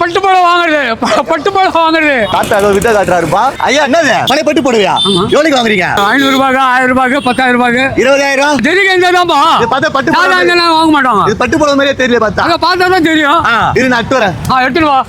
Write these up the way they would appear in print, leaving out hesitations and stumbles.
பட்டு புடவை வாங்குறது காத்தா ஏதோ வித்த காட்டுறாருப்பா. ஐயா என்னது பழைய பட்டு புடவையா? எவ்வளவுக்கு வாங்குறீங்க? 500 ரூபாய்க்கு, 1000 ரூபாய்க்கு, 10,000 ரூபாய்க்கு, 20,000. தெரியுங்க இந்ததான்பா. இது பார்த்தா பட்டு புடவை சாதாரண வாங்க மாட்டாங்க. இது பட்டு புடவை மாதிரியே தெரியல பார்த்தா. அங்க பார்த்தா தான் தெரியும். இரு நான் எட்டு வரேன். எடுத்துட்டு வா.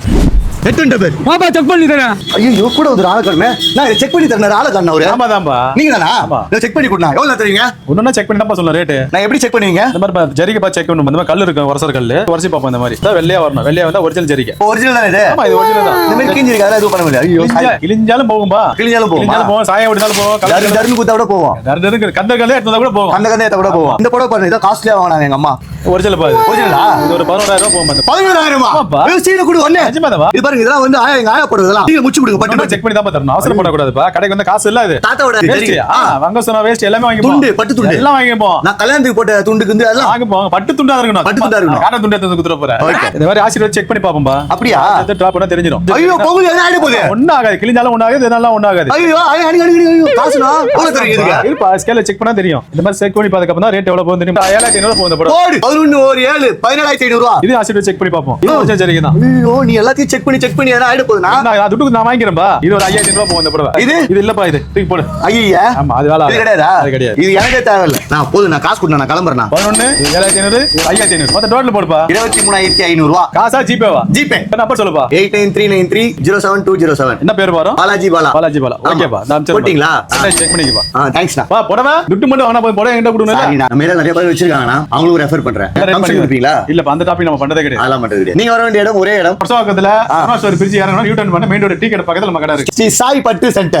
8 பேர் வாப்பா செக் பண்ணி தரேன். ஐயோ கூட ஒரு ஆளை காணுமே. நான் செக் பண்ணி தரேன். ஆளை காணோம் அவரு. ஆமாதான்பா. நீங்க தானா? ஆமா. நான் செக் பண்ணி கொடுனா. எவ்வளவு தருவீங்க? ஒண்ணா செக் பண்ணி தான் சொல்ல ரேட். நான் எப்படி செக் பண்ணுவீங்க? இந்த மாதிரி ஜரிகை பா செக் பண்ணும். இந்த மாதிரி கல் இருக்கு, வரசர் கல். வரசி பாப்போம். இந்த மாதிரி தான் வெள்ளையா வரணும். வெள்ளையா வந்தா ஒரிஜினல் ஜரிகை. ஒரிஜினல் தானே இது? ஆமா இது ஒரிஜினல் தான். இந்த மாதிரி கிஞ்சி இருக்காது எதுவும் பண்ண முடியாது. ஐயோ கிழிஞ்சாலும் போகும்பா. கிழிஞ்சாலும் போகும். கிழிஞ்சாலும் போகும். சாயம் விட்டாலும் போகும். தர்னு தர்னு குத்தா கூட போவோம். தர்னு கந்த கல்லே எடுத்தா கூட போகும். அந்த கந்தையத்தை கூட போவோம். இந்த புடவை பாருங்க. இதோ காஸ்ட்லியா வாங்குனாங்க எங்க அம்மா. ஒரிஜினல் பா. ஒரிஜினலா? இது ஒரு 11,000 ரூபாய் போகும். 11,000. ஆமாப்பா. சீன கொடு ஒண்ணே. நிஜமாதாவா? இது பாருங்க இதெல்லாம் வந்து எங்க ஆயா போடுறது இதெல்லாம். நீங்க முச்சு கொடுங்க பட்டு செக் பண்ணி தான் தரணும். அவசரம் பண்ண கூடாதுப்பா. கடைக்கு வந்து காசு இல்ல இது. தாத்தாவோட வாங்க சொன்னா வேஸ்ட் எல்லாமே வாங்கி துண்டு பட்டு துண்டு எல்லாம் வாங்கி போவோம். நான் கல்யாணத்துக்கு போட்ட துண்டுக்கு வந்து அதெல்லாம் வாங்க போங்க. பட்டு துண்டா இருக்கணும். பட்டு துண்டா இருக்கணும். காட்ட துண்டு எடுத்து குத்துற போறேன். இந்த மாதிரி ஆசீர்வாத் செக் பண்ணி பாப்போம்பா. அப்படியா? அது டிராப் பண்ணா தெரிஞ்சிரும். ஐயோ பொங்கல் என்ன ஆயிட போகுது? ஒண்ணு ஆகாது. கிழிஞ்சாலும் ஒண்ணு ஆகாது. இதெல்லாம் ஒண்ணு ஆகாது. ஐயோ ஐயோ காசுனா எவ்வளவு தரீங்க? இருப்பா ஸ்கேல்ல செக் பண்ணா தெரியும். இந்த மாதிரி செக் பண்ணி பார்த்ததுக்கு அப்புறம் ரேட் எவ்வளவு போகுது தெரியும். 7,500 போகுது போடு. 11 ஒரு 7 17,500 ரூபாய். இது ஆசீர்வாத் செக் பண்ணி பாப்போம். இது ஒரிஜினல் ஜரிகை தான். ஐயோ நீ எல்லாத்தையும் செக் பண்ணி என்ன ஆயிட போகுதுனா? நான் துட்டுக்கு நான் வாங்கிக்கிறேன்பா. இது ஒரு 5,000 ரூபாய் போகுது இந்த புடவை. இது இல்லப்பா இது. தூக்கி போடு. ஐயா ஆமா அது வேலை. இது கிடையாதா? அது கிடையாது. இது எனக்கே தேவையில்லை. நான் போதும் நான் காசு கொடுத்தேன் நான் கிளம்புறேன். 11 7,500 5,500 மொத்த டோட்டல் போடுப்பா. 23,500 ரூபாய். காசா ஜிபேவா? ஜிபே. நம்பர் சொல்லுப்பா. 8939307207. என்ன பேர் வரும்? பாலாஜி பாலா. பாலாஜி பாலா. ஓகேப்பா. நான் அனுப்பிச்சு போட்டிங்களா? செக் பண்ணிக்கப்பா. தேங்க்ஸ்ண்ணா. வா புடவை துட்டு மட்டும் வாங்கினா போதும். புடவை என்கிட்ட கொடுங்க. சாரி நான் மேல நிறைய பேர் வச்சிருக்காங்கண்ணா. அவங்களுக்கு ரெஃபர் பண்றேன். கமிஷன் கொடுப்பீங்களா? இல்லப்பா அந்த டாபிக் நம்ம பண்றதே கிடையாது. அதெல்லாம் பண்றது கிடையாது. நீங்க வர வேண்டிய இடம் ஒரே இடம். பக்கத்துல பிரிட்ஜ் இறங்கணும். யூ டர்ன் பண்ண மெயின் ரோட் டீ கடை பக்கத்துல நம்ம கடை இருக்கு. ஸ்ரீ சாய் பட்டு சென்டர்.